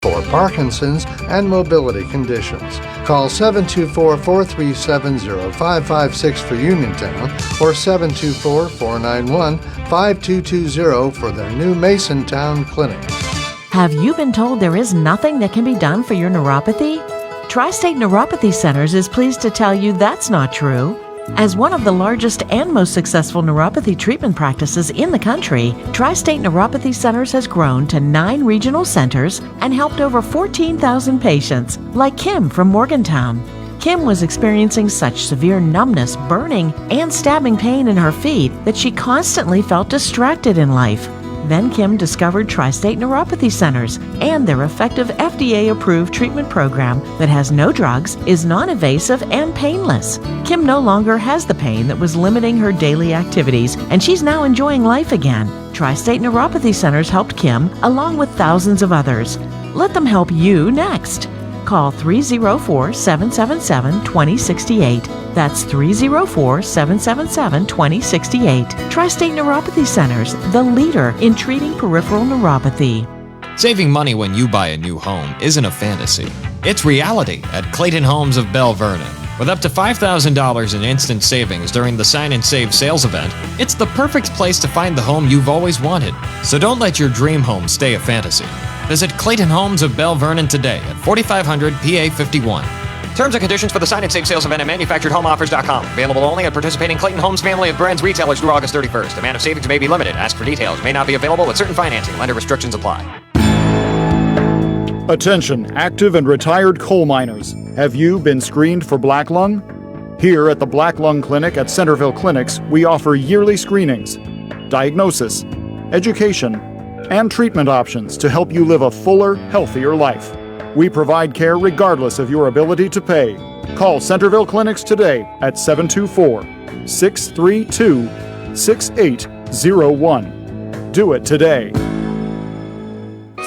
for Parkinson's and mobility conditions. Call 724-437-0556 for Uniontown or 724-491-5220 for their new Masontown clinic. Have you been told there is nothing that can be done for your neuropathy? Tri-State Neuropathy Centers is pleased to tell you that's not true. As one of the largest and most successful neuropathy treatment practices in the country, Tri-State Neuropathy Centers has grown to 9 regional centers and helped over 14,000 patients, like Kim from Morgantown. Kim was experiencing such severe numbness, burning, and stabbing pain in her feet that she constantly felt distracted in life. Then Kim discovered Tri-State Neuropathy Centers and their effective FDA-approved treatment program that has no drugs, is non-invasive, and painless. Kim no longer has the pain that was limiting her daily activities, and she's now enjoying life again. Tri-State Neuropathy Centers helped Kim, along with thousands of others. Let them help you next. Call 304-777-2068. That's 304-777-2068. Tri-State Neuropathy Centers, the leader in treating peripheral neuropathy. Saving money when you buy a new home isn't a fantasy. It's reality at Clayton Homes of Bell Vernon. With up to $5,000 in instant savings during the Sign and Save sales event, it's the perfect place to find the home you've always wanted. So don't let your dream home stay a fantasy. Visit Clayton Homes of Bell Vernon today at 4500 PA 51. Terms and conditions for the Sign and Save sales event at manufacturedhomeoffers.com. Available only at participating Clayton Homes family of brands retailers through August 31st. Amount of savings may be limited. Ask for details. May not be available with certain financing. Lender restrictions apply. Attention, active and retired coal miners. Have you been screened for black lung? Here at the Black Lung Clinic at Centerville Clinics, we offer yearly screenings, diagnosis, education, and treatment options to help you live a fuller, healthier life. We provide care regardless of your ability to pay. Call Centerville Clinics today at 724-632-6801. Do it today.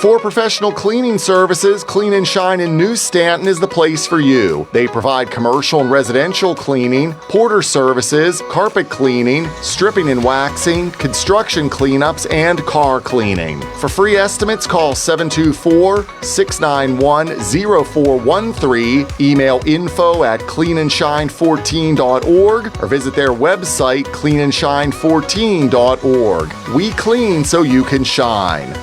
For professional cleaning services, Clean and Shine in New Stanton is the place for you. They provide commercial and residential cleaning, porter services, carpet cleaning, stripping and waxing, construction cleanups, and car cleaning. For free estimates, call 724-691-0413, email info@cleanandshine14.org, or visit their website, cleanandshine14.org. We clean so you can shine.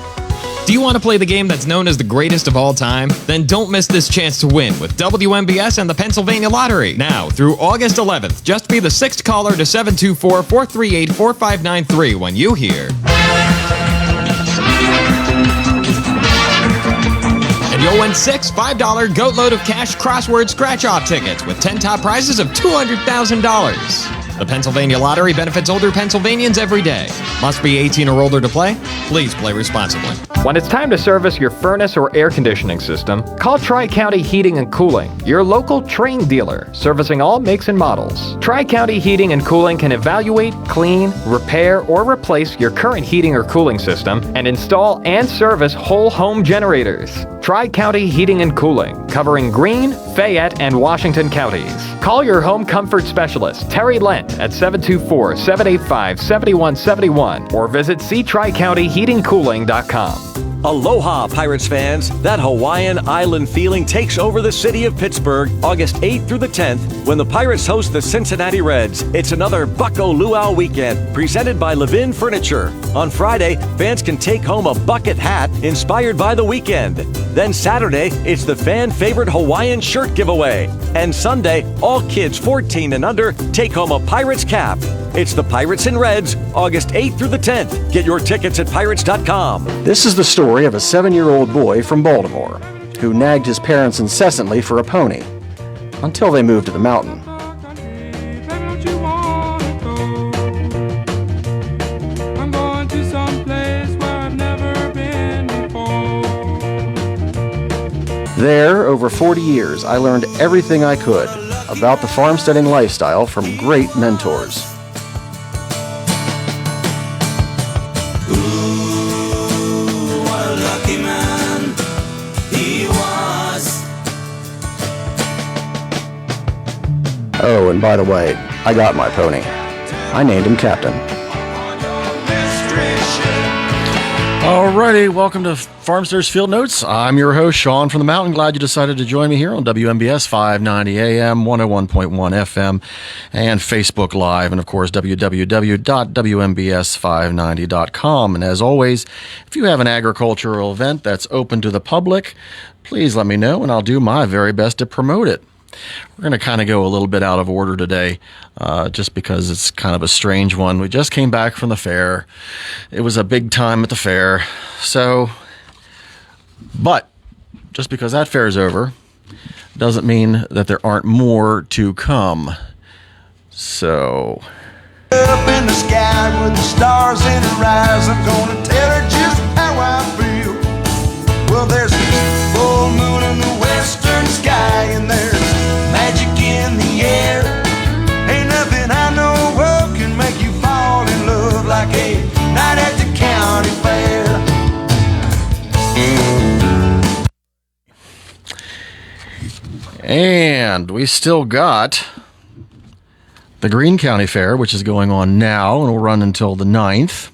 Do you want to play the game that's known as the greatest of all time? Then don't miss this chance to win with WMBS and the Pennsylvania Lottery. Now, through August 11th, just be the 6th caller to 724-438-4593 when you hear. And you'll win 6 $5 goat load of cash crossword scratch-off tickets with 10 top prizes of $200,000. The Pennsylvania Lottery benefits older Pennsylvanians every day. Must be 18 or older to play. Please play responsibly. When it's time to service your furnace or air conditioning system, call Tri-County Heating and Cooling, your local Train dealer, servicing all makes and models. Tri-County Heating and Cooling can evaluate, clean, repair, or replace your current heating or cooling system and install and service whole home generators. Tri-County Heating and Cooling, covering Greene, Fayette, and Washington counties. Call your home comfort specialist, Terry Lent, at 724-785-7171 or visit ctricountyheatingcooling.com. Aloha, Pirates fans! That Hawaiian island feeling takes over the city of Pittsburgh August 8th through the 10th when the Pirates host the Cincinnati Reds. It's another Bucko Luau weekend presented by Levin Furniture. On Friday, fans can take home a bucket hat inspired by the weekend. Then Saturday, it's the fan favorite Hawaiian shirt giveaway. And Sunday, all kids 14 and under take home a Pirates cap. It's the Pirates and Reds, August 8th through the 10th. Get your tickets at pirates.com. This is the story of a 7-year-old boy from Baltimore who nagged his parents incessantly for a pony until they moved to the mountain. There, over 40 years, I learned everything I could about the farmsteading lifestyle from great mentors. Oh, and by the way, I got my pony. I named him Captain. Alrighty, welcome to Farmsteaders Field Notes. I'm your host, Shawn from the Mountain. Glad you decided to join me here on WMBS 590 AM, 101.1 FM, and Facebook Live, and of course, www.wmbs590.com. And as always, if you have an agricultural event that's open to the public, please let me know, and I'll do my very best to promote it. We're going to kind of go a little bit out of order today, just because it's kind of a strange one. We just came back from the fair. It was a big time at the fair. But just because that fair is over doesn't mean that there aren't more to come. So, up in the sky with the stars in her eyes, I'm gonna tell her just how I feel. Well, there's a full moon in the western sky, and there's magic in the air. Ain't nothing I know of can make you fall in love like a night at the county fair. and we still got the Greene County Fair, which is going on now and will run until the 9th.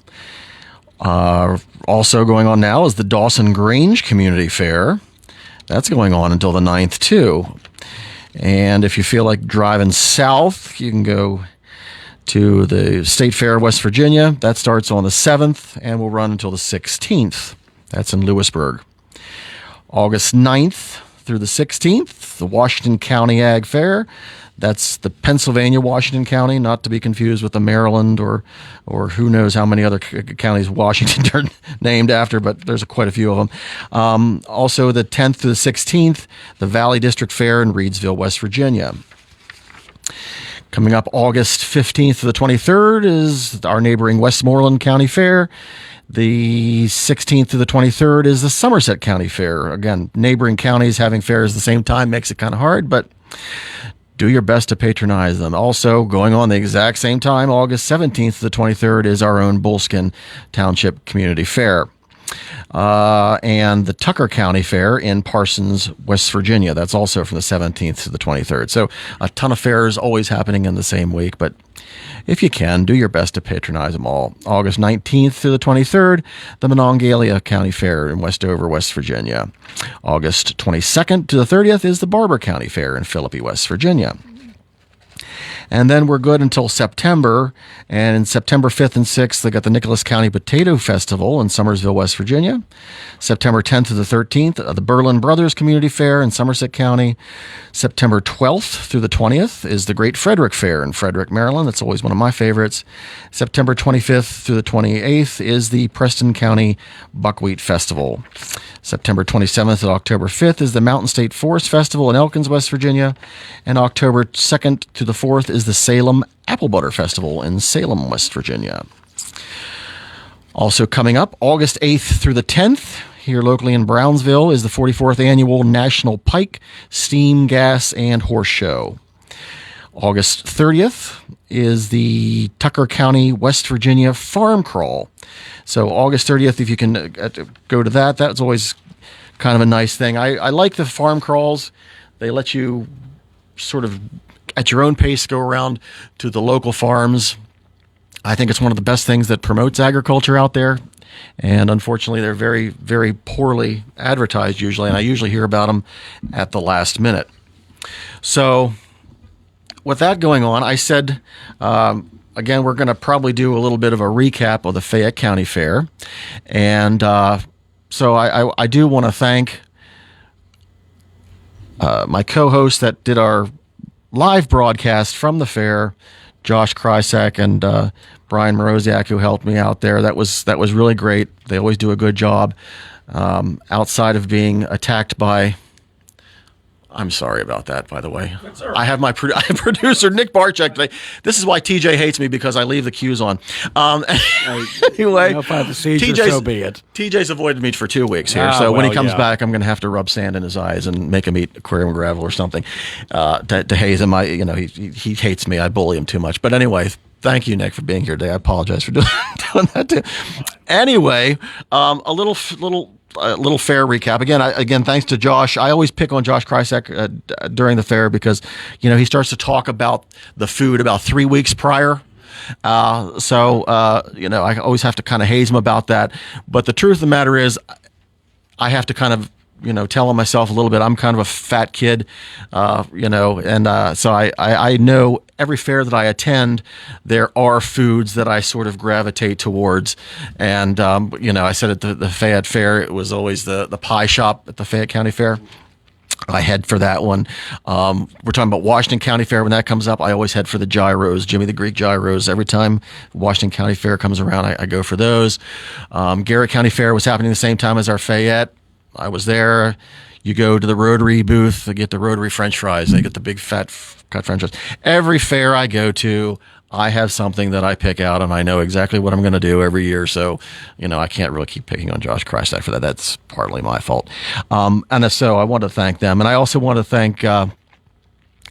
Also going on now is the Dawson Grange Community Fair. That's going on until the 9th, too. And if you feel like driving south, you can go to the State Fair of West Virginia. That starts on the 7th and will run until the 16th. That's in Lewisburg. August 9th through the 16th, the Washington County Ag Fair. That's the Pennsylvania Washington County, not to be confused with the Maryland or who knows how many other counties Washington are named after, but there's quite a few of them. Also, the 10th to the 16th, the Valley District Fair in Reedsville, West Virginia. Coming up August 15th to the 23rd is our neighboring Westmoreland County Fair. The 16th to the 23rd is the Somerset County Fair. Again, neighboring counties having fairs at the same time makes it kind of hard, but do your best to patronize them. Also, going on the exact same time, August 17th to the 23rd, is our own Bullskin Township Community Fair. And the Tucker County Fair in Parsons, West Virginia. That's also from the 17th to the 23rd. So a ton of fairs always happening in the same week, but if you can, do your best to patronize them all. August 19th to the 23rd, the Monongalia County Fair in Westover, West Virginia. August 22nd to the 30th is the Barber County Fair in Philippi, West Virginia. And then we're good until September. And in September 5th and 6th, they got the Nicholas County Potato Festival in Summersville, West Virginia. September 10th to the 13th, the Berlin Brothers Community Fair in Somerset County. September 12th through the 20th is the Great Frederick Fair in Frederick, Maryland. That's always one of my favorites. September 25th through the 28th is the Preston County Buckwheat Festival. September 27th to October 5th is the Mountain State Forest Festival in Elkins, West Virginia. And October 2nd to the 4th is the Salem Apple Butter Festival in Salem, West Virginia. Also coming up, August 8th through the 10th, here locally in Brownsville, is the 44th Annual National Pike, Steam, Gas, and Horse Show. August 30th is the Tucker County, West Virginia Farm Crawl. So August 30th, if you can go to that, that's always kind of a nice thing. I like the farm crawls. They let you sort of, at your own pace, go around to the local farms. I think it's one of the best things that promotes agriculture out there. And unfortunately, they're very, very poorly advertised usually, and I usually hear about them at the last minute. So with that going on, I said, again, we're going to probably do a little bit of a recap of the Fayette County Fair. And so I do want to thank my co-host that did our live broadcast from the fair, Josh Krysak and Brian Moroziak, who helped me out there. That was really great. They always do a good job. Outside of being attacked by, I'm sorry about that, by the way. I have my producer, Nick Barczyk, today. This is why TJ hates me, because I leave the cues on. Anyway, so be it. TJ's avoided me for 2 weeks here, so when he comes back, I'm going to have to rub sand in his eyes and make him eat aquarium gravel or something to haze him. He hates me. I bully him too much. But anyway, thank you, Nick, for being here today. I apologize for doing that too. Anyway, a little fair recap. Again, thanks to Josh. I always pick on Josh Krysak during the fair because, he starts to talk about the food about 3 weeks prior I always have to kind of haze them about that. But the truth of the matter is, I have to kind of, telling myself a little bit, I'm kind of a fat kid, so I know every fair that I attend, there are foods that I sort of gravitate towards. And, I said at the Fayette Fair, it was always the pie shop at the Fayette County Fair. I head for that one. We're talking about Washington County Fair. When that comes up, I always head for the gyros, Jimmy the Greek gyros. Every time Washington County Fair comes around, I go for those. Garrett County Fair was happening the same time as our Fayette. I was there. You go to the Rotary booth, they get the Rotary French fries. They get the big fat cut French fries. Every fair I go to, I have something that I pick out, and I know exactly what I'm going to do every year. So, I can't really keep picking on Josh Krystack for that. That's partly my fault. And so I want to thank them. And I also want to thank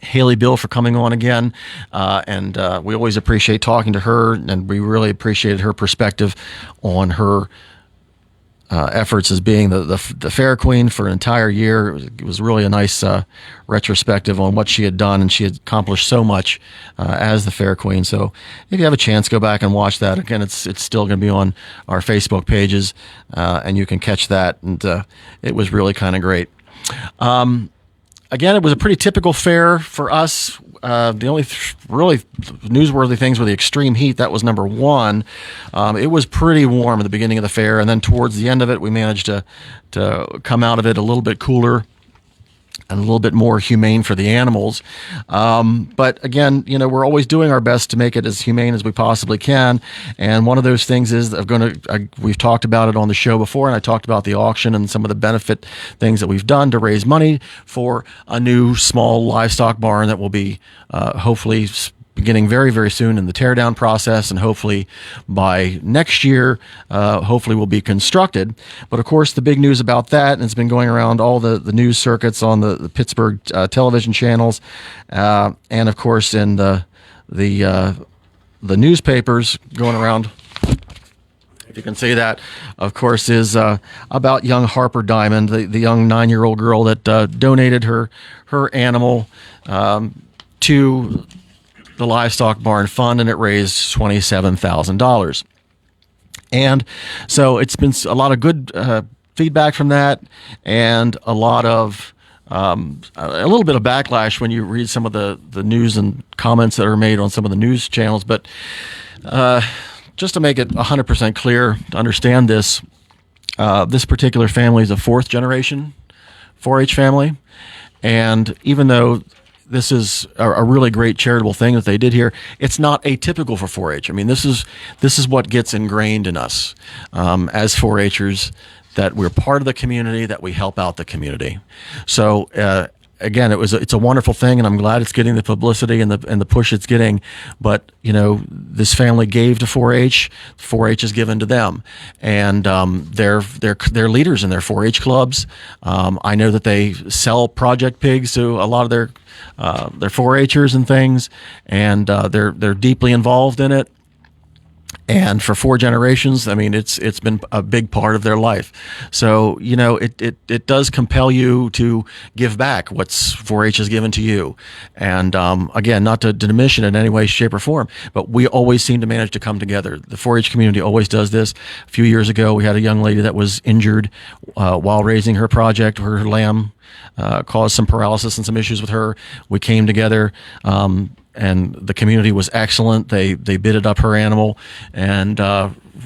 Haley Bill for coming on again. And we always appreciate talking to her, and we really appreciated her perspective on her efforts as being the fair queen for an entire year. It was really a nice retrospective on what she had done, and she had accomplished so much as the fair queen. So if you have a chance, go back and watch that. Again, it's still going to be on our Facebook pages, and you can catch that. And it was really kind of great. Again, it was a pretty typical fair for us. The only really newsworthy things were the extreme heat. That was number one. It was pretty warm at the beginning of the fair, and then towards the end of it, we managed to come out of it a little bit cooler and a little bit more humane for the animals. But again, we're always doing our best to make it as humane as we possibly can. And one of those things is we've talked about it on the show before, and I talked about the auction and some of the benefit things that we've done to raise money for a new small livestock barn that will be hopefully beginning very, very soon in the teardown process, and hopefully by next year, hopefully will be constructed. But of course, the big news about that, and it's been going around all the news circuits on the Pittsburgh television channels, and of course in the newspapers going around, if you can say that, of course, is about young Harper Diamond, the young 9-year-old girl that donated her animal to the Livestock Barn Fund, and it raised $27,000. And so it's been a lot of good feedback from that, and a lot of a little bit of backlash when you read some of the news and comments that are made on some of the news channels. But just to make it 100% clear to understand this, this particular family is a 4th generation 4-H family, and even though this is a really great charitable thing that they did here, it's not atypical for 4-H. I mean, this is what gets ingrained in us as 4-Hers, that we're part of the community, that we help out the community. So again, it's a wonderful thing, and I'm glad it's getting the publicity and the push it's getting. But this family gave to 4-H. 4-H is given to them, and they're leaders in their 4-H clubs. I know that they sell project pigs to a lot of their 4-Hers and things, and they're deeply involved in it. And for 4 generations, I mean, it's been a big part of their life. So, it does compel you to give back what's 4-H has given to you. And again, not to diminish it in any way, shape, or form, but we always seem to manage to come together. The 4-H community always does this. A few years ago, we had a young lady that was injured while raising her project. Her lamb caused some paralysis and some issues with her. We came together. And the community was excellent. They bidded up her animal and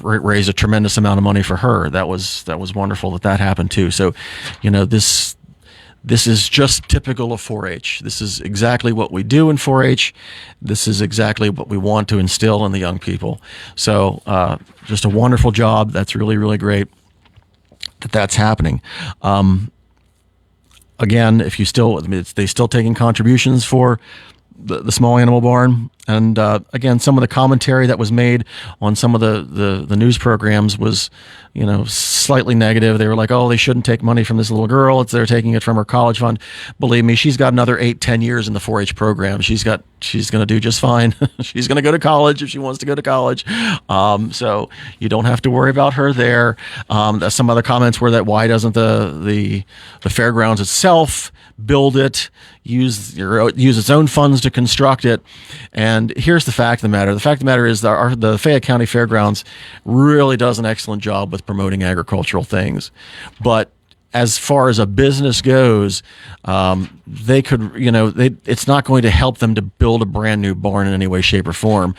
raised a tremendous amount of money for her. That was wonderful that happened too. So, this is just typical of 4-H. This is exactly what we do in 4-H. This is exactly what we want to instill in the young people. So, just a wonderful job. That's really, really great that's happening. Again, if you they still taking contributions for the small animal barn, and again, some of the commentary that was made on some of the news programs was, slightly negative. They were like, oh, they shouldn't take money from this little girl. They're taking it from her college fund. Believe me, she's got another 8-10 years in the 4-H program. She's going to do just fine. She's going to go to college if she wants to go to college. So you don't have to worry about her there. Some other comments were that why doesn't the fairgrounds itself build it, use its own funds to construct it? And here's the fact of the matter. The fact of the matter is the Fayette County Fairgrounds really does an excellent job with promoting agricultural things. But as far as a business goes, they could, it's not going to help them to build a brand new barn in any way, shape, or form,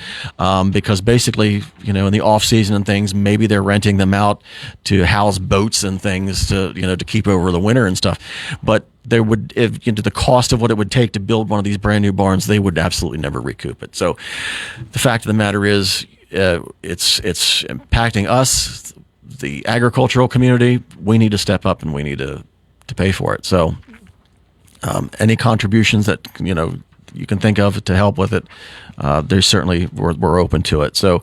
because basically, in the off season and things, maybe they're renting them out to house boats and things to keep over the winter and stuff. But there would, the cost of what it would take to build one of these brand new barns, they would absolutely never recoup it. So the fact of the matter is, it's impacting us, the agricultural community. We need to step up and we need to pay for it. So any contributions that you can think of to help with it, there's certainly we're open to it. So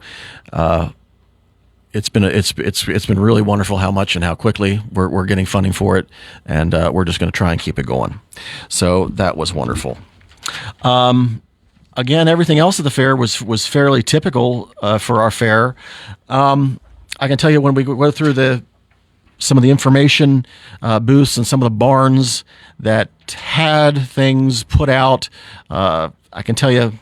it's been really wonderful how much and how quickly we're getting funding for it, and we're just going to try and keep it going. So that was wonderful. Again, everything else at the fair was fairly typical for our fair. I can tell you when we go through some of the information booths and some of the barns that had things put out, I can tell you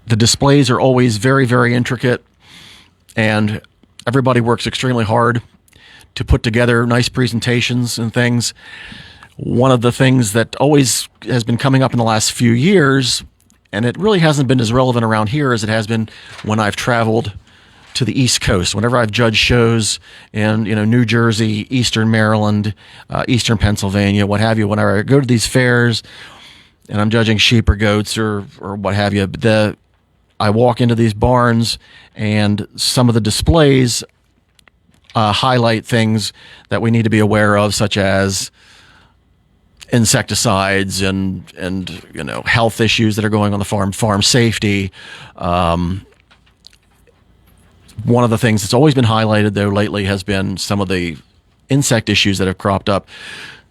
the displays are always very, very intricate, and everybody works extremely hard to put together nice presentations and things. One of the things that always has been coming up in the last few years, and it really hasn't been as relevant around here as it has been when I've traveled to the East Coast. Whenever I've judged shows in New Jersey, Eastern Maryland, Eastern Pennsylvania, what have you, whenever I go to these fairs and I'm judging sheep or goats or what have you, I walk into these barns and some of the displays highlight things that we need to be aware of, such as insecticides and health issues that are going on the farm safety. One of the things that's always been highlighted, though, lately has been some of the insect issues that have cropped up,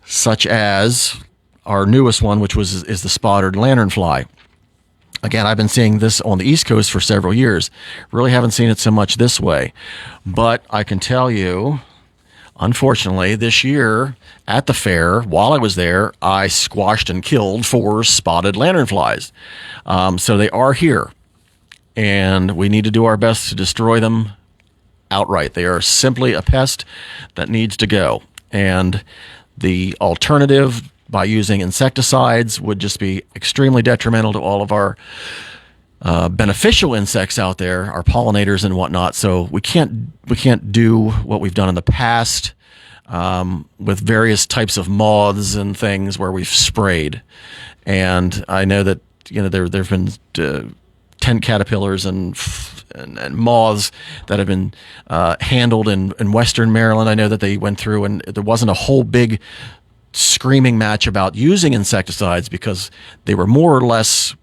such as our newest one, which is the spotted lanternfly. Again, I've been seeing this on the East Coast for several years. Really haven't seen it so much this way. But I can tell you, unfortunately, this year at the fair, while I was there, I squashed and killed 4 spotted lanternflies. So they are here, and we need to do our best to destroy them outright. They are simply a pest that needs to go. And the alternative, by using insecticides, would just be extremely detrimental to all of our beneficial insects out there, our pollinators and whatnot. So we can't do what we've done in the past with various types of moths and things where we've sprayed. And I know that there've been tent caterpillars and moths that have been handled in Western Maryland. I know that they went through, and there wasn't a whole big screaming match about using insecticides because they were more or less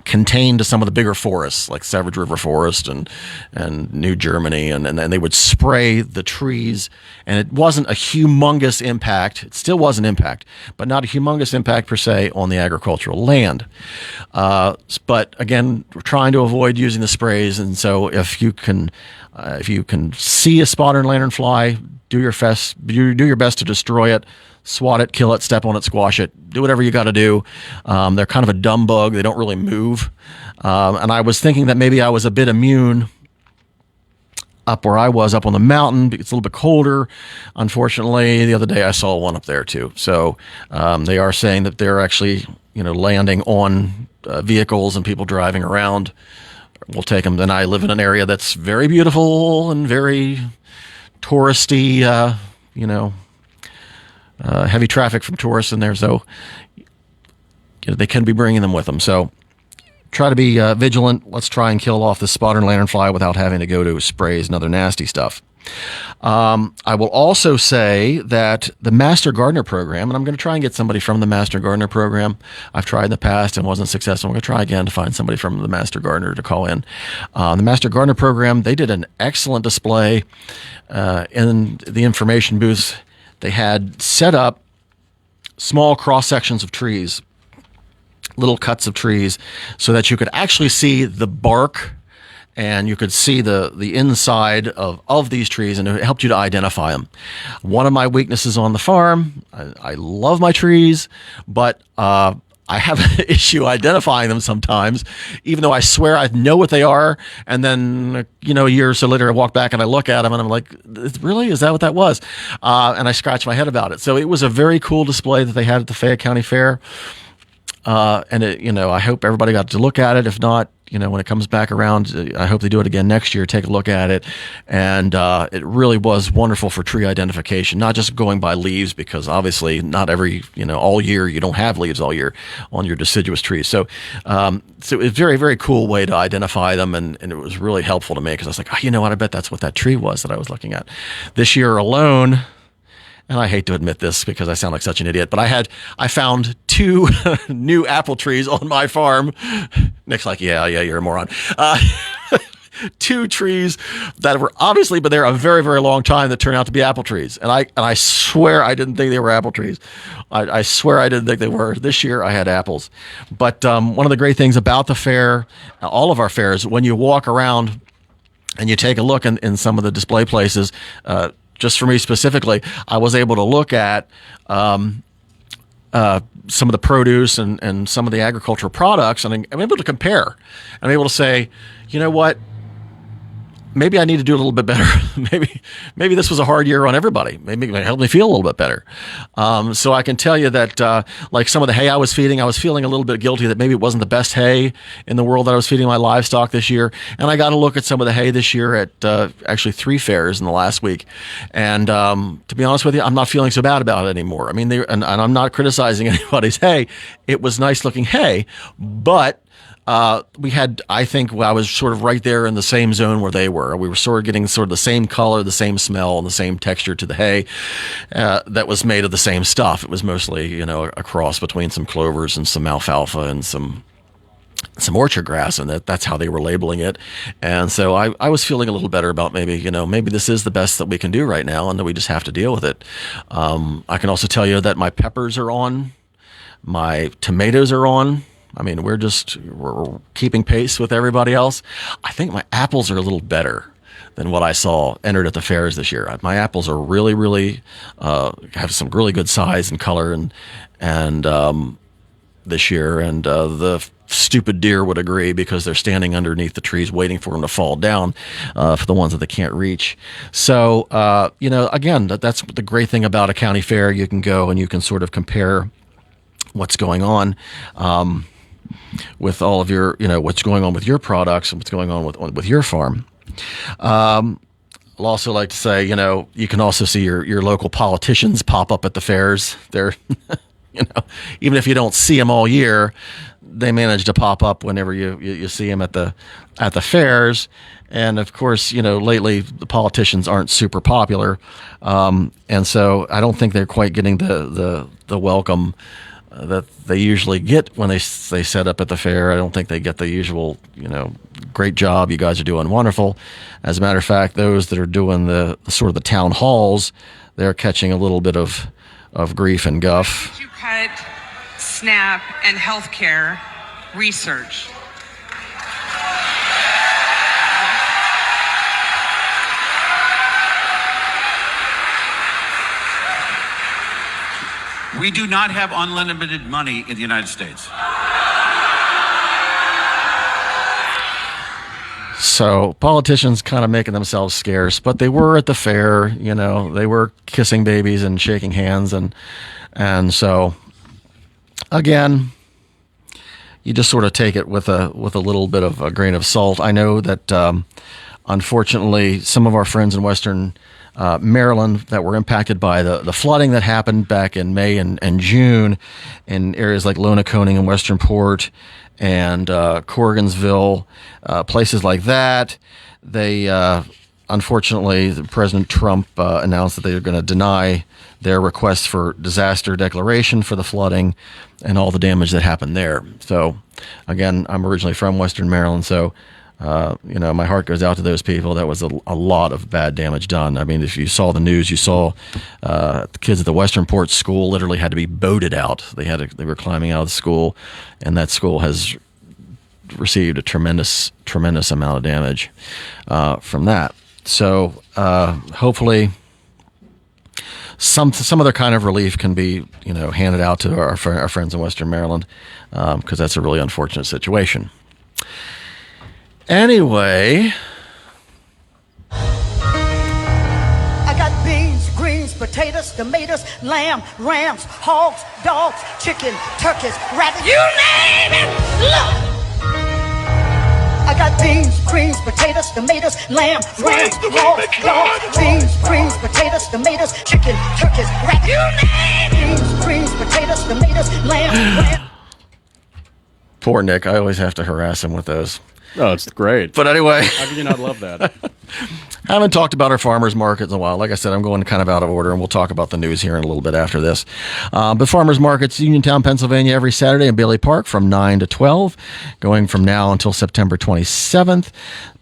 contained to some of the bigger forests, like Savage River Forest and New Germany, and they would spray the trees, and it wasn't a humongous impact. It still was an impact, but not a humongous impact per se on the agricultural land. But again, we're trying to avoid using the sprays, and so if you can see a spotted lanternfly, do your best to destroy it. Swat it, kill it, step on it, squash it, do whatever you got to do. They're kind of a dumb bug. They don't really move. And I was thinking that maybe I was a bit immune up where I was, up on the mountain. It's a little bit colder. Unfortunately, the other day I saw one up there too. So they are saying that they're actually, landing on vehicles and people driving around. We'll take them. Then I live in an area that's very beautiful and very touristy, heavy traffic from tourists in there, so they can be bringing them with them. So try to be vigilant. Let's try and kill off the spotted lanternfly without having to go to sprays and other nasty stuff. I will also say that the Master Gardener program, and I'm going to try and get somebody from the Master Gardener program. I've tried in the past and wasn't successful. I'm going to try again to find somebody from the Master Gardener to call in. The Master Gardener program, they did an excellent display in the information booth. They had set up small cross sections of trees, little cuts of trees, so that you could actually see the bark and you could see the inside of these trees, and it helped you to identify them. One of my weaknesses on the farm, I love my trees, but I have an issue identifying them sometimes, even though I swear I know what they are. And then, a year or so later, I walk back and I look at them and I'm like, really? Is that what that was? And I scratch my head about it. So it was a very cool display that they had at the Fayette County Fair. And I hope everybody got to look at it. If not, when it comes back around, I hope they do it again next year. Take a look at it. And it really was wonderful for tree identification, not just going by leaves, because obviously not every, all year you don't have leaves all year on your deciduous trees. So it's a very, very cool way to identify them. And it was really helpful to me because I was like, you know what? I bet that's what that tree was that I was looking at. This year alone, and I hate to admit this because I sound like such an idiot, but I found 2 new apple trees on my farm. Nick's like, yeah, you're a moron. 2 trees that were obviously been there a very, very long time that turned out to be apple trees. And I swear I didn't think they were apple trees. I swear I didn't think they were. This year I had apples. But one of the great things about the fair, all of our fairs, when you walk around and you take a look in some of the display places, just for me specifically, I was able to look at some of the produce and some of the agricultural products, and I'm able to compare. I'm able to say, you know what? Maybe I need to do a little bit better. maybe this was a hard year on everybody. Maybe it helped me feel a little bit better. So I can tell you that, like some of the hay I was feeding, I was feeling a little bit guilty that maybe it wasn't the best hay in the world that I was feeding my livestock this year. And I got to look at some of the hay this year at actually 3 fairs in the last week. And to be honest with you, I'm not feeling so bad about it anymore. I mean, and I'm not criticizing anybody's hay. It was nice looking hay, but we had, I think I was sort of right there in the same zone where they were. We were sort of getting sort of the same color, the same smell, and the same texture to the hay that was made of the same stuff. It was mostly, a cross between some clovers and some alfalfa and some orchard grass, and that's how they were labeling it. And so I was feeling a little better about maybe this is the best that we can do right now, and that we just have to deal with it. I can also tell you that my peppers are on, my tomatoes are on. I mean, we're keeping pace with everybody else. I think my apples are a little better than what I saw entered at the fairs this year. My apples are really, really have some really good size and color, and this year, and the stupid deer would agree because they're standing underneath the trees waiting for them to fall down for the ones that they can't reach. So, again, that's the great thing about a county fair. You can go and you can sort of compare what's going on with all of your, what's going on with your products and what's going on with your farm. I'll also like to say, you can also see your local politicians pop up at the fairs. They're, even if you don't see them all year, they manage to pop up whenever you see them at the fairs. And of course, lately the politicians aren't super popular, and so I don't think they're quite getting the welcome that they usually get when they set up at the fair. I don't think they get the usual, great job. You guys are doing wonderful. As a matter of fact, those that are doing the sort of the town halls, they're catching a little bit of grief and guff. You cut SNAP and healthcare research. We do not have unlimited money in the United States. So politicians kind of making themselves scarce, but they were at the fair, they were kissing babies and shaking hands. And so again, you just sort of take it with a little bit of a grain of salt. I know that, unfortunately, some of our friends in Western Maryland that were impacted by the flooding that happened back in May and June in areas like Lonaconing and Western Port and Corrigansville, places like that. They unfortunately, President Trump announced that they are going to deny their request for disaster declaration for the flooding and all the damage that happened there. So, again, I'm originally from Western Maryland, so my heart goes out to those people. That was a lot of bad damage done. I mean, if you saw the news, you saw the kids at the Westernport school literally had to be boated out. They were climbing out of the school, and that school has received a tremendous amount of damage from that. So hopefully some other kind of relief can be handed out to our friends in Western Maryland, because that's a really unfortunate situation. Anyway, I got beans, greens, potatoes, tomatoes, lamb, rams, hogs, dogs, chicken, turkeys, rabbits, you name it. Look, I got beans, greens, potatoes, tomatoes, lamb, rams, hogs, dogs, beans, greens, potatoes, tomatoes, chicken, turkeys, rabbits, you name it. Beans, greens, potatoes, tomatoes, lamb, rams. Poor Nick. I always have to harass him with those. Oh, it's great. But anyway. How can you not love that? I haven't talked about our farmers markets in a while. Like I said, I'm going kind of out of order, and we'll talk about the news here in a little bit after this. But farmers markets, Uniontown, Pennsylvania, every Saturday in Bailey Park from 9 to 12, going from now until September 27th.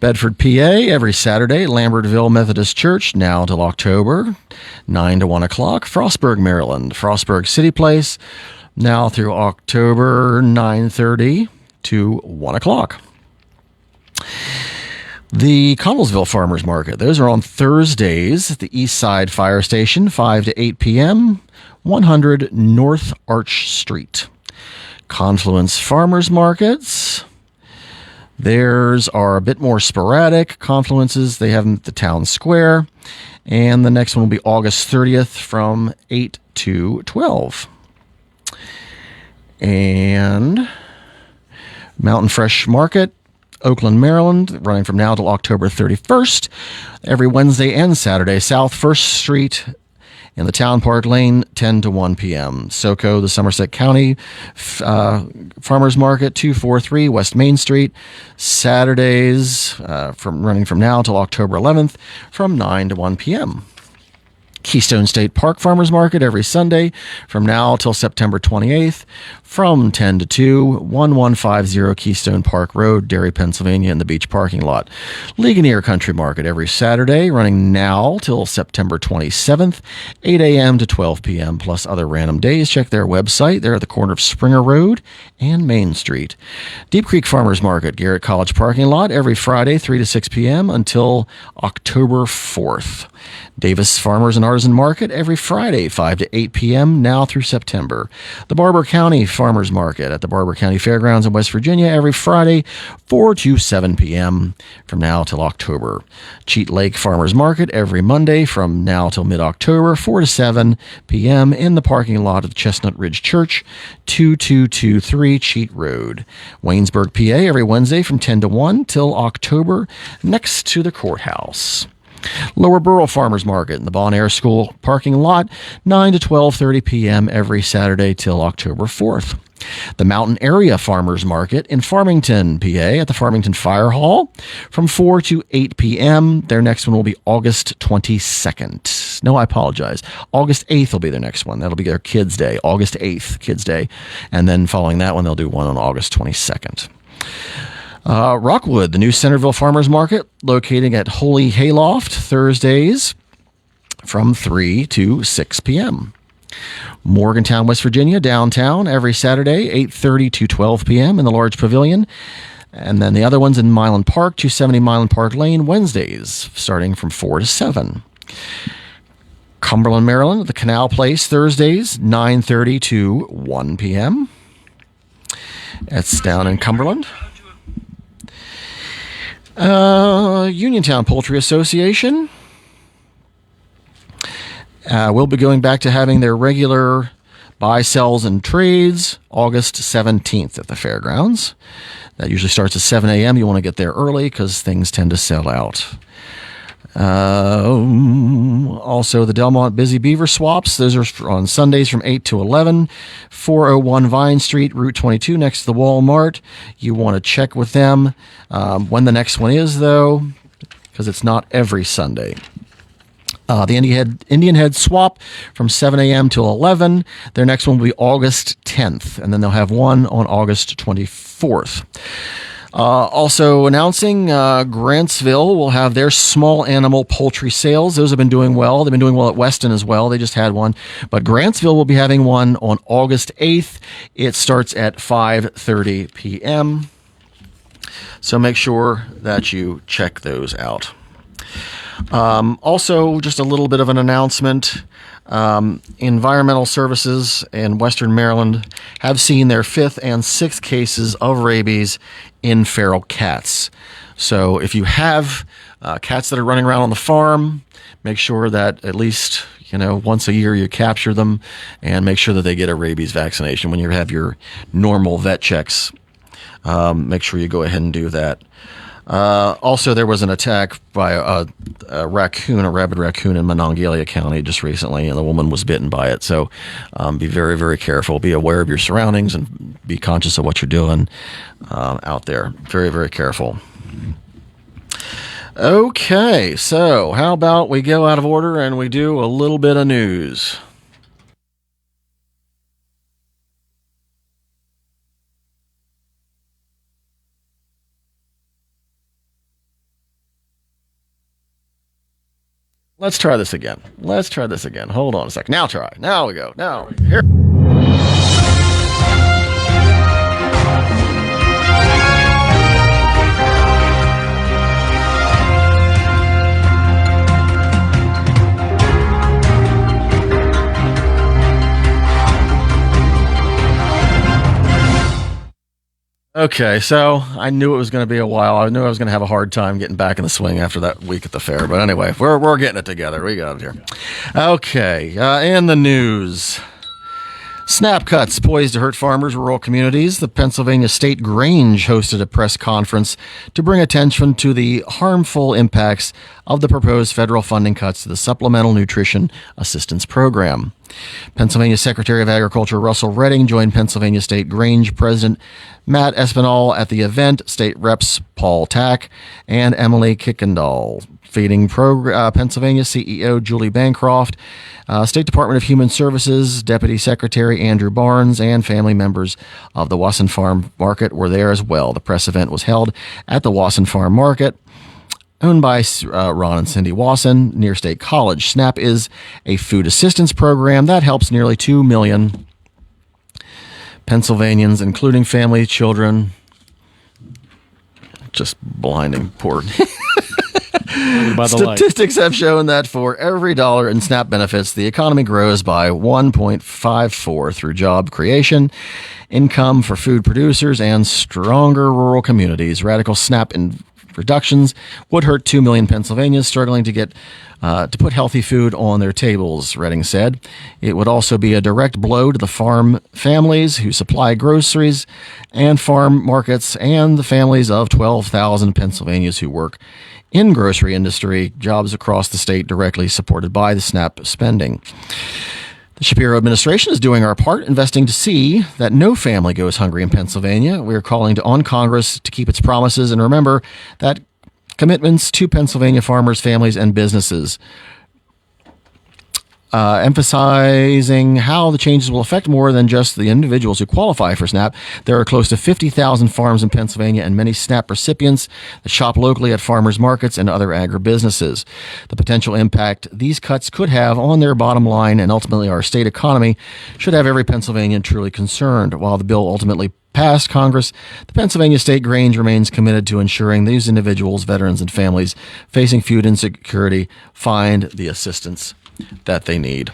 Bedford, PA, every Saturday, Lambertville Methodist Church, now until October, 9 to 1 o'clock. Frostburg, Maryland, Frostburg City Place, now through October, 9:30 to 1 o'clock. The Connellsville Farmers Market, those are on Thursdays at the East Side Fire Station, 5 to 8 p.m., 100 North Arch Street. Confluence Farmers Markets, theirs are a bit more sporadic. Confluences, they have them at the Town Square, and the next one will be August 30th from 8 to 12. And Mountain Fresh Market, Oakland, Maryland, running from now till October 31st, every Wednesday and Saturday, South 1st Street in the Town Park Lane, 10 to 1 p.m. SoCo, the Somerset County Farmers Market, 243 West Main Street, Saturdays running from now till October 11th, from 9 to 1 p.m. Keystone State Park Farmers Market every Sunday from now till September 28th from 10 to 2, 1150 Keystone Park Road, Derry, Pennsylvania, in the beach parking lot. Ligonier Country Market every Saturday, running now till September 27th, 8 a.m. to 12 p.m., plus other random days. Check their website. They're at the corner of Springer Road and Main Street. Deep Creek Farmers Market, Garrett College parking lot, every Friday, 3 to 6 p.m. until October 4th. Davis Farmers and Artisan Market every Friday, 5 to 8 p.m., now through September. The Barber County Farmers Market at the Barber County Fairgrounds in West Virginia every Friday, 4 to 7 p.m. from now till October. Cheat Lake Farmers Market every Monday from now till mid-October, 4 to 7 p.m. in the parking lot of the Chestnut Ridge Church, 2223 Cheat Road. Waynesburg, PA every Wednesday from 10 to 1 till October, next to the courthouse. Lower Borough Farmers Market in the Bon Air School parking lot, 9 to 12:30 p.m. every Saturday till October 4th. The Mountain Area Farmers Market in Farmington, PA, at the Farmington Fire Hall from 4 to 8 p.m. Their next one will be August 22nd. No, I apologize. August 8th will be their next one. That'll be their Kids' Day, August 8th, Kids' Day. And then following that one, they'll do one on August 22nd. Rockwood, the new Centerville Farmers Market, locating at Holy Hayloft, Thursdays from 3 to 6 p.m. Morgantown, West Virginia, downtown, every Saturday, 8:30 to 12 p.m. in the large pavilion. And then the other ones in Milan Park, 270 Milan Park Lane, Wednesdays, starting from 4 to 7. Cumberland, Maryland, the Canal Place, Thursdays, 9:30 to 1 p.m. That's down in Cumberland. Uniontown Poultry Association will be going back to having their regular buy, sells, and trades August 17th at the fairgrounds. That usually starts at 7 a.m. You want to get there early because things tend to sell out. Also, the Delmont Busy Beaver Swaps. Those are on Sundays from 8 to 11. 401 Vine Street, Route 22, next to the Walmart. You want to check with them when the next one is, though. because it's not every Sunday. The Indian Head swap from 7 a.m. till 11. Their next one will be August 10th, and then they'll have one on August 24th. Also announcing, Grantsville will have their small animal poultry sales. Those have been doing well. They've been doing well at Weston as well. They just had one. But Grantsville will be having one on August 8th. It starts at 5:30 p.m. So make sure that you check those out. Also, just a little bit of an announcement. Environmental Services in Western Maryland have seen their 5th and 6th cases of rabies in feral cats. So if you have cats that are running around on the farm, make sure that at least once a year you capture them and make sure that they get a rabies vaccination. When you have your normal vet checks, make sure you go ahead and do that. Also, there was an attack by a rabid raccoon in Monongalia County just recently, and the woman was bitten by it. So be very, very careful. Be aware of your surroundings and be conscious of what you're doing out there. Very, very careful. Okay, so how about we go out of order and we do a little bit of news. Let's try this again. Hold on a second. Now try. Now we go. Now, here. Okay, so I knew it was going to be a while. I knew I was going to have a hard time getting back in the swing after that week at the fair. But anyway, we're getting it together. We got it here. Okay, in the news. Snap cuts poised to hurt farmers' rural communities. The Pennsylvania State Grange hosted a press conference to bring attention to the harmful impacts of the proposed federal funding cuts to the Supplemental Nutrition Assistance Program. Pennsylvania Secretary of Agriculture Russell Redding joined Pennsylvania State Grange President Matt Espinal at the event, State Reps Paul Tack and Emily Kuykendall. Feeding Pennsylvania CEO Julie Bancroft, State Department of Human Services Deputy Secretary Andrew Barnes, and family members of the Wasson Farm Market were there as well. The press event was held at the Wasson Farm Market, owned by Ron and Cindy Wasson, near State College. SNAP is a food assistance program that helps nearly 2 million Pennsylvanians, including family, children. Just blinding poor. Statistics have shown that for every dollar in SNAP benefits, the economy grows by 1.54 through job creation, income for food producers, and stronger rural communities. Radical SNAP reductions would hurt 2 million Pennsylvanians struggling to get to put healthy food on their tables, Redding said. It would also be a direct blow to the farm families who supply groceries and farm markets, and the families of 12,000 Pennsylvanians who work in grocery industry jobs across the state directly supported by the SNAP spending. The Shapiro administration is doing our part, investing to see that no family goes hungry in Pennsylvania. We are calling on Congress to keep its promises and remember that commitments to Pennsylvania farmers, families, and businesses. Emphasizing how the changes will affect more than just the individuals who qualify for SNAP. There are close to 50,000 farms in Pennsylvania and many SNAP recipients that shop locally at farmers markets and other agribusinesses. The potential impact these cuts could have on their bottom line and ultimately our state economy should have every Pennsylvanian truly concerned. While the bill ultimately passed Congress, the Pennsylvania State Grange remains committed to ensuring these individuals, veterans, and families facing food insecurity find the assistance that they need.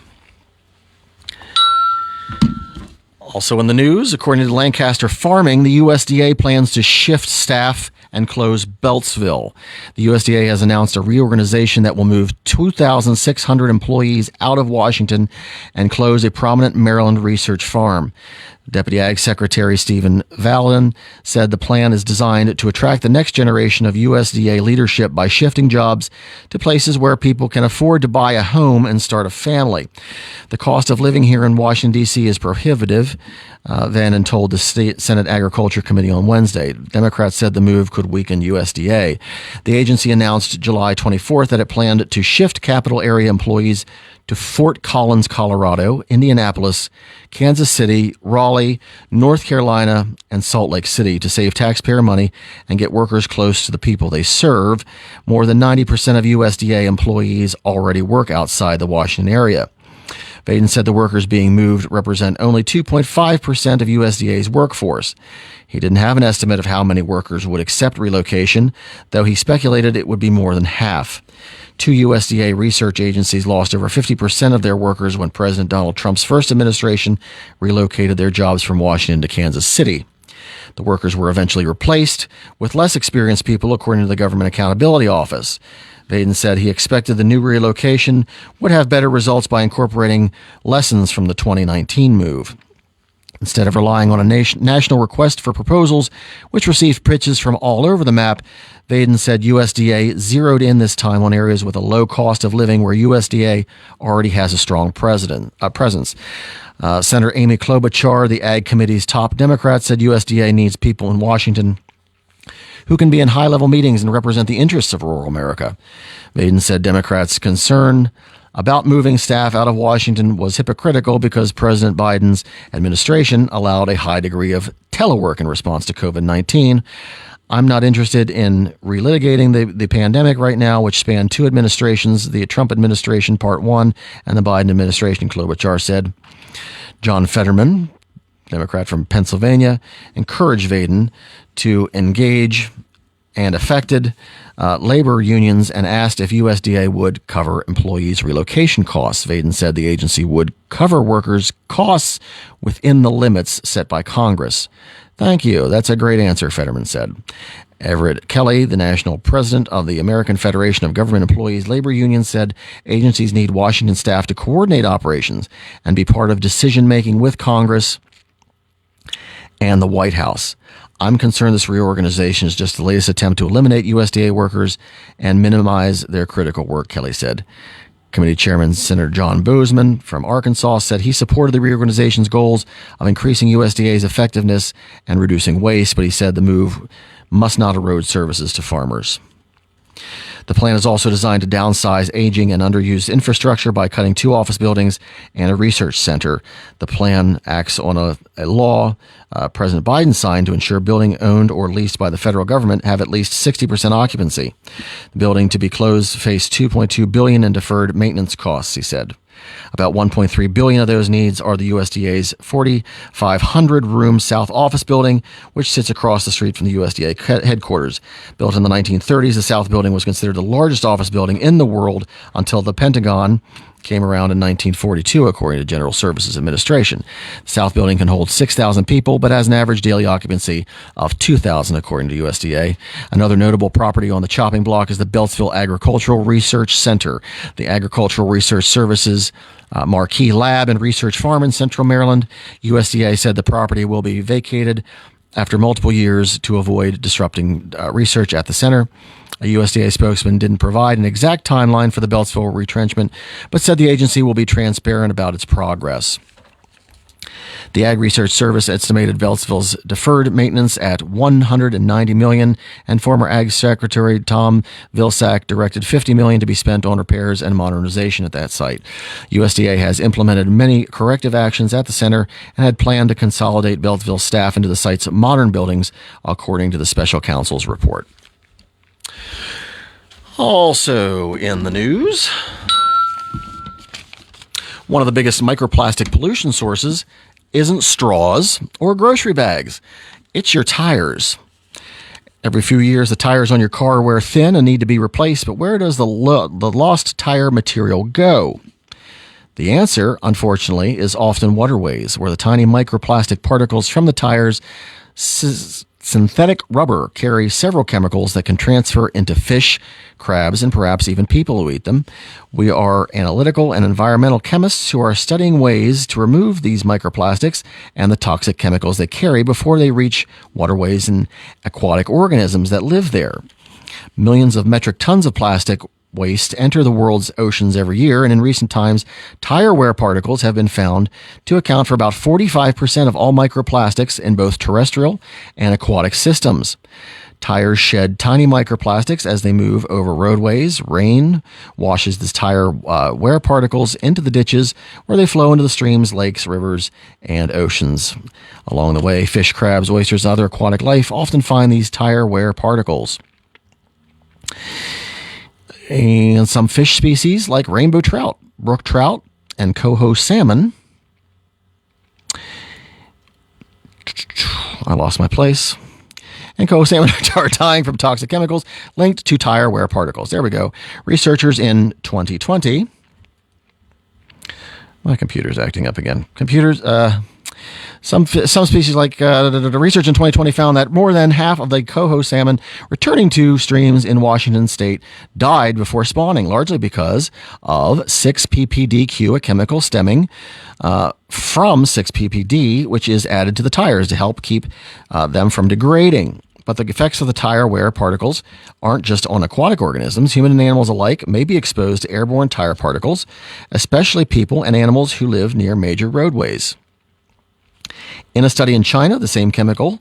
Also in the news, according to Lancaster Farming, the USDA plans to shift staff and close Beltsville. The USDA has announced a reorganization that will move 2,600 employees out of Washington and close a prominent Maryland research farm. Deputy Ag Secretary Stephen Vallon said the plan is designed to attract the next generation of USDA leadership by shifting jobs to places where people can afford to buy a home and start a family. The cost of living here in Washington, D.C. is prohibitive, Vanden told the Senate Agriculture Committee on Wednesday. Democrats said the move could weaken USDA. The agency announced July 24th that it planned to shift capital area employees to Fort Collins, Colorado, Indianapolis, Kansas City, Raleigh, North Carolina, and Salt Lake City to save taxpayer money and get workers close to the people they serve. More than 90% of USDA employees already work outside the Washington area. Vanden said the workers being moved represent only 2.5% of USDA's workforce. He didn't have an estimate of how many workers would accept relocation, though he speculated it would be more than half. Two USDA research agencies lost over 50% of their workers when President Donald Trump's first administration relocated their jobs from Washington to Kansas City. The workers were eventually replaced with less experienced people, according to the Government Accountability Office. Vanden said he expected the new relocation would have better results by incorporating lessons from the 2019 move. Instead of relying on a national request for proposals, which received pitches from all over the map, Vanden said USDA zeroed in this time on areas with a low cost of living where USDA already has a strong presence. Senator Amy Klobuchar, the Ag Committee's top Democrat, said USDA needs people in Washington who can be in high-level meetings and represent the interests of rural America. Vanden said Democrats' concern about moving staff out of Washington was hypocritical because President Biden's administration allowed a high degree of telework in response to COVID-19. I'm not interested in relitigating the pandemic right now, which spanned two administrations, the Trump administration, part one, and the Biden administration, Klobuchar said. John Fetterman, Democrat from Pennsylvania, encouraged Vanden to engage and affected labor unions and asked if USDA would cover employees' relocation costs. Vanden said the agency would cover workers' costs within the limits set by Congress. Thank you. That's a great answer, Fetterman said. Everett Kelly, the national president of the American Federation of Government Employees Labor Union, said agencies need Washington staff to coordinate operations and be part of decision-making with Congress and the White House. I'm concerned this reorganization is just the latest attempt to eliminate USDA workers and minimize their critical work, Kelly said. Committee Chairman Senator John Boozman from Arkansas said he supported the reorganization's goals of increasing USDA's effectiveness and reducing waste, but he said the move must not erode services to farmers. The plan is also designed to downsize aging and underused infrastructure by cutting 2 office buildings and a research center. The plan acts on a law President Biden signed to ensure building owned or leased by the federal government have at least 60% occupancy. The building to be closed faced $2.2 billion in deferred maintenance costs, he said. About $1.3 billion of those needs are the USDA's 4,500-room South Office building, which sits across the street from the USDA headquarters. Built in the 1930s, the South building was considered the largest office building in the world until the Pentagon came around in 1942, according to General Services Administration. The South building can hold 6,000 people, but has an average daily occupancy of 2,000, according to USDA. Another notable property on the chopping block is the Beltsville Agricultural Research Center. The Agricultural Research Services Marquee Lab and Research Farm in Central Maryland. USDA said the property will be vacated after multiple years to avoid disrupting research at the center. A USDA spokesman didn't provide an exact timeline for the Beltsville retrenchment, but said the agency will be transparent about its progress. The Ag Research Service estimated Beltsville's deferred maintenance at $190 million, and former Ag Secretary Tom Vilsack directed $50 million to be spent on repairs and modernization at that site. USDA has implemented many corrective actions at the center and had planned to consolidate Beltsville staff into the site's modern buildings, according to the special counsel's report. Also in the news, one of the biggest microplastic pollution sources isn't straws or grocery bags. It's your tires. Every few years, the tires on your car wear thin and need to be replaced, but where does the lost tire material go? The answer, unfortunately, is often waterways, where the tiny microplastic particles from the tires' synthetic rubber carry several chemicals that can transfer into fish, crabs, and perhaps even people who eat them. We are analytical and environmental chemists who are studying ways to remove these microplastics and the toxic chemicals they carry before they reach waterways and aquatic organisms that live there. Millions of metric tons of plastic waste enter the world's oceans every year, and in recent times, tire wear particles have been found to account for about 45% of all microplastics in both terrestrial and aquatic systems. Tires shed tiny microplastics as they move over roadways. Rain washes the tire wear particles into the ditches where they flow into the streams, lakes, rivers, and oceans. Along the way, fish, crabs, oysters, and other aquatic life often find these tire wear particles. And some fish species like rainbow trout, brook trout, and coho salmon. I lost my place. And coho salmon are dying from toxic chemicals linked to tire wear particles. There we go. Researchers in 2020. My computer's acting up again. Some species like the research in 2020 found that more than half of the coho salmon returning to streams in Washington state died before spawning, largely because of 6-PPDQ, a chemical stemming from 6-PPD, which is added to the tires to help keep them from degrading. But the effects of the tire wear particles aren't just on aquatic organisms. Human and animals alike may be exposed to airborne tire particles, especially people and animals who live near major roadways. In a study in China, the same chemical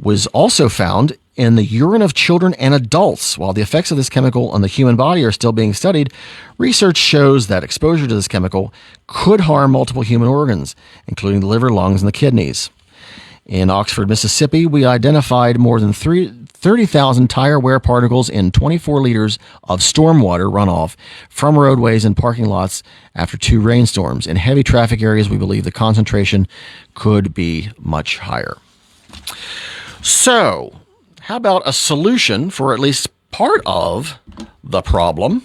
was also found in the urine of children and adults. While the effects of this chemical on the human body are still being studied, research shows that exposure to this chemical could harm multiple human organs, including the liver, lungs, and the kidneys. In Oxford, Mississippi, we identified more than 30,000 tire wear particles in 24 liters of stormwater runoff from roadways and parking lots after 2 rainstorms. In heavy traffic areas, we believe the concentration could be much higher. So, how about a solution for at least part of the problem?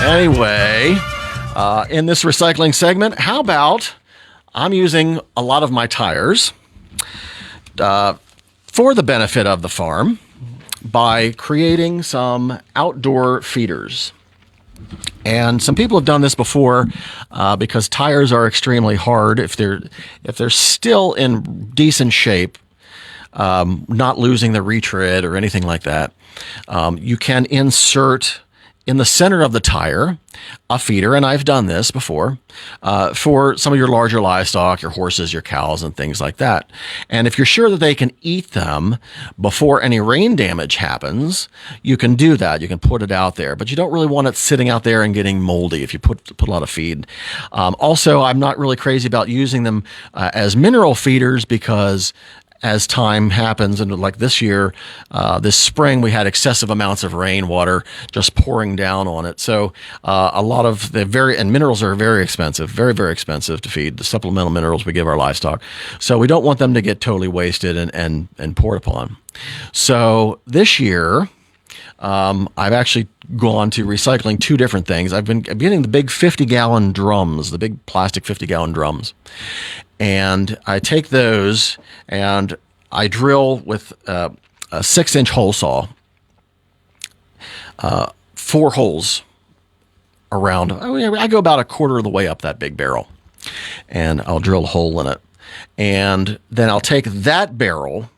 Anyway, in this recycling segment, how about I'm using a lot of my tires for the benefit of the farm by creating some outdoor feeders. And some people have done this before because tires are extremely hard. If they're still in decent shape, not losing the retread or anything like that, you can insert in the center of the tire a feeder, and I've done this before, for some of your larger livestock, your horses, your cows, and things like that. And if you're sure that they can eat them before any rain damage happens, you can do that. You can put it out there, but you don't really want it sitting out there and getting moldy if you put a lot of feed. Also, I'm not really crazy about using them as mineral feeders because as time happens, and like this year, this spring, we had excessive amounts of rainwater just pouring down on it. So a lot of and minerals are very expensive, very, very expensive to feed, the supplemental minerals we give our livestock. So we don't want them to get totally wasted and poured upon. So this year, I've actually gone to recycling 2 different things. I'm getting the big 50-gallon drums, the big plastic 50-gallon drums. And I take those and I drill with a 6-inch hole saw, 4 holes around. I go about a quarter of the way up that big barrel, and I'll drill a hole in it. And then I'll take that barrel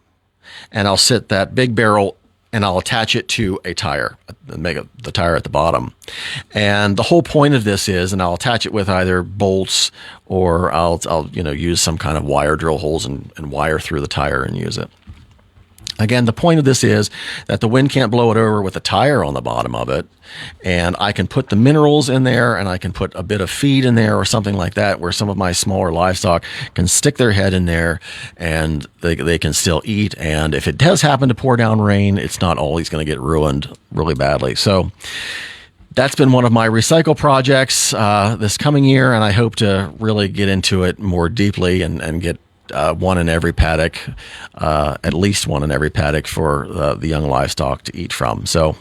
and I'll sit that big barrel and I'll attach it to a tire, make the tire at the bottom. And the whole point of this is, and I'll attach it with either bolts or I'll use some kind of wire, drill holes and wire through the tire and use it. Again, the point of this is that the wind can't blow it over with a tire on the bottom of it. And I can put the minerals in there, and I can put a bit of feed in there or something like that, where some of my smaller livestock can stick their head in there and they can still eat. And if it does happen to pour down rain, it's not always going to get ruined really badly. So that's been one of my recycle projects this coming year, and I hope to really get into it more deeply and get one in every paddock, at least one in every paddock for the young livestock to eat from. So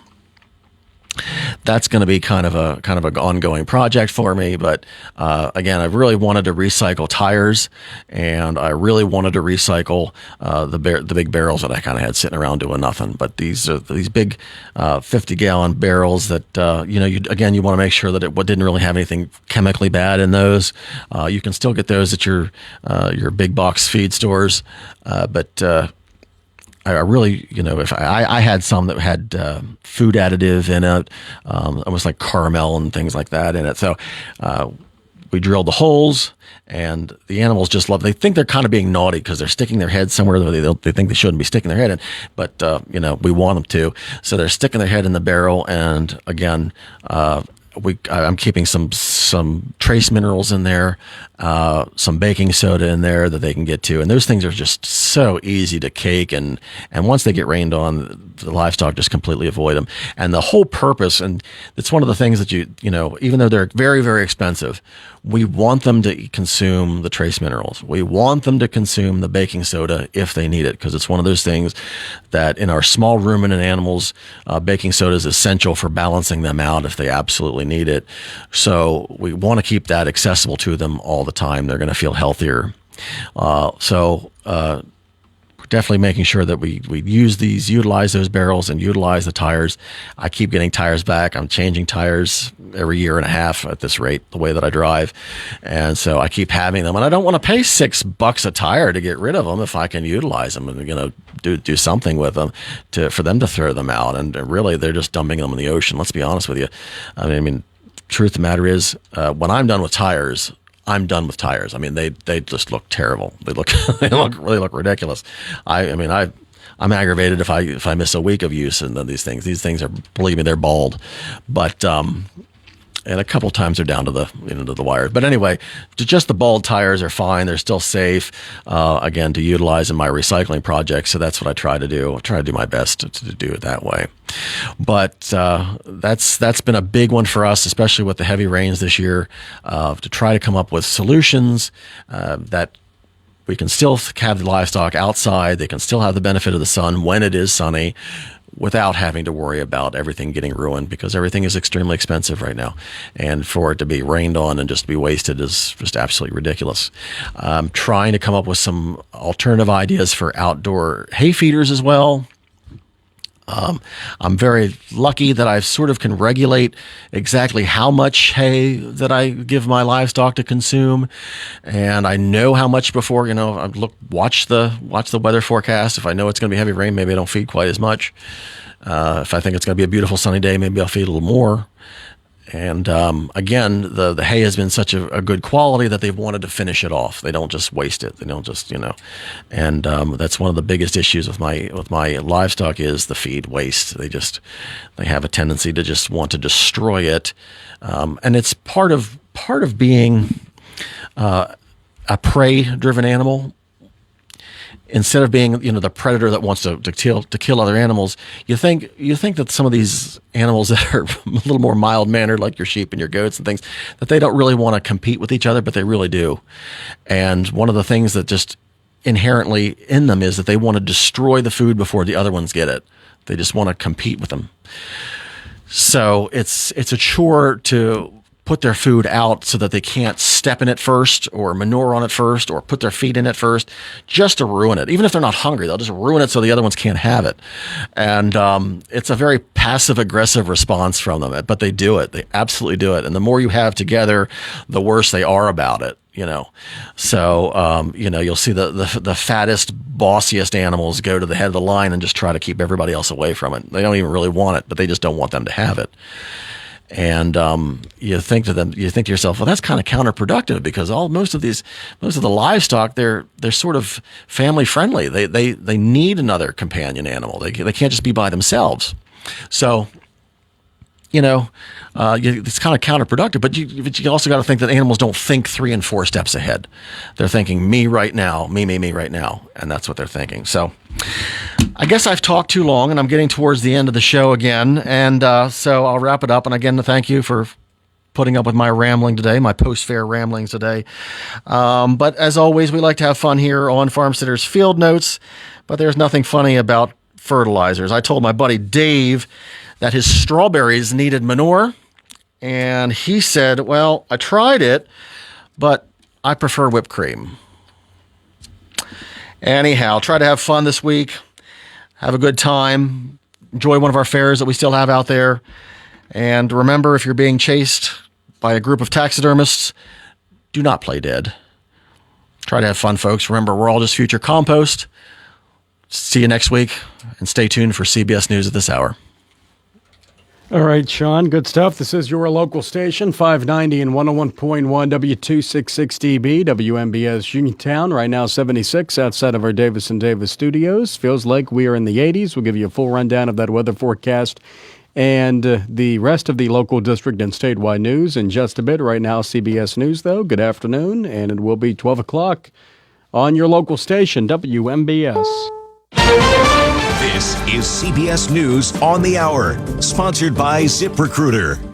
that's going to be kind of an ongoing project for me. But again, I really wanted to recycle tires, and I really wanted to recycle the big barrels that I kind of had sitting around doing nothing. But these big 50-gallon barrels that you want to make sure that it didn't really have anything chemically bad in those. You can still get those at your big box feed stores, but I really, if I had some that had food additive in it, almost like caramel and things like that in it. So we drilled the holes, and the animals just love. They think they're kind of being naughty because they're sticking their head somewhere that they think they shouldn't be sticking their head in. But we want them to, so they're sticking their head in the barrel. And again, I'm keeping some trace minerals in there, some baking soda in there that they can get to, and those things are just so easy to cake, and once they get rained on, the livestock just completely avoid them. And the whole purpose, and it's one of the things that even though they're very, very expensive, we want them to consume the trace minerals. We want them to consume the baking soda if they need it, because it's one of those things that in our small ruminant animals, baking soda is essential for balancing them out if they absolutely need it. So we want to keep that accessible to them all the time. They're going to feel healthier. Definitely making sure that we utilize those barrels and utilize the tires. I keep getting tires back. I'm changing tires every year and a half at this rate, the way that I drive. And so I keep having them, and I don't want to pay $6 a tire to get rid of them if I can utilize them and, do something with them for them to throw them out. And really, they're just dumping them in the ocean. Let's be honest with you. I mean, truth of the matter is, when I'm done with tires, I'm done with tires. I mean, they just look terrible. They really look ridiculous. I'm aggravated if I miss a week of use in these things. These things are, believe me, they're bald, but and a couple times they're down to the wires. But anyway, just the bald tires are fine. They're still safe. Again, to utilize in my recycling project. So that's what I try to do. I try to do my best to do it that way. But that's been a big one for us, especially with the heavy rains this year, to try to come up with solutions that we can still have the livestock outside. They can still have the benefit of the sun when it is sunny, without having to worry about everything getting ruined, because everything is extremely expensive right now. And for it to be rained on and just to be wasted is just absolutely ridiculous. I'm trying to come up with some alternative ideas for outdoor hay feeders as well. I'm very lucky that I sort of can regulate exactly how much hay that I give my livestock to consume, and I know how much before. I watch the weather forecast. If I know it's going to be heavy rain, maybe I don't feed quite as much. If I think it's going to be a beautiful sunny day, maybe I'll feed a little more. And again, the hay has been such a good quality that they've wanted to finish it off. They don't just waste it. They don't just, And that's one of the biggest issues with my livestock is the feed waste. They have a tendency to just want to destroy it, and it's part of being a prey-driven animal. Instead of being, the predator that wants to kill other animals, you think that some of these animals that are a little more mild-mannered, like your sheep and your goats and things, that they don't really want to compete with each other, but they really do. And one of the things that just inherently in them is that they want to destroy the food before the other ones get it. They just want to compete with them. So it's a chore to put their food out so that they can't step in it first or manure on it first or put their feet in it first, just to ruin it. Even if they're not hungry, they'll just ruin it so the other ones can't have it. And it's a very passive-aggressive response from them, but they do it. They absolutely do it. And the more you have together, the worse they are about it. So you'll see the fattest, bossiest animals go to the head of the line and just try to keep everybody else away from it. They don't even really want it, but they just don't want them to have it. And you think to yourself, well, that's kind of counterproductive because most of the livestock, they're sort of family friendly. They need another companion animal. They can't just be by themselves. So, it's kind of counterproductive. But you also got to think that animals don't think 3 and 4 steps ahead. They're thinking me right now, me right now, and that's what they're thinking. So, I guess I've talked too long, and I'm getting towards the end of the show again, and so I'll wrap it up. And again, thank you for putting up with my rambling today, my post-fair ramblings today. But as always, we like to have fun here on Farmsteaders Field Notes, but there's nothing funny about fertilizers. I told my buddy Dave that his strawberries needed manure, and he said, well, I tried it, but I prefer whipped cream. Anyhow, try to have fun this week. Have a good time. Enjoy one of our fairs that we still have out there. And remember, if you're being chased by a group of taxidermists, do not play dead. Try to have fun, folks. Remember, we're all just future compost. See you next week, and stay tuned for CBS News at this hour. All right, Shawn, good stuff. This is your local station, 590 and 101.1 W266DB, WMBS Uniontown. Right now, 76 outside of our Davis & Davis studios. Feels like we are in the 80s. We'll give you a full rundown of that weather forecast and the rest of the local district and statewide news in just a bit. Right now, CBS News, though. Good afternoon, and it will be 12 o'clock on your local station, WMBS. This is CBS News on the Hour, sponsored by ZipRecruiter.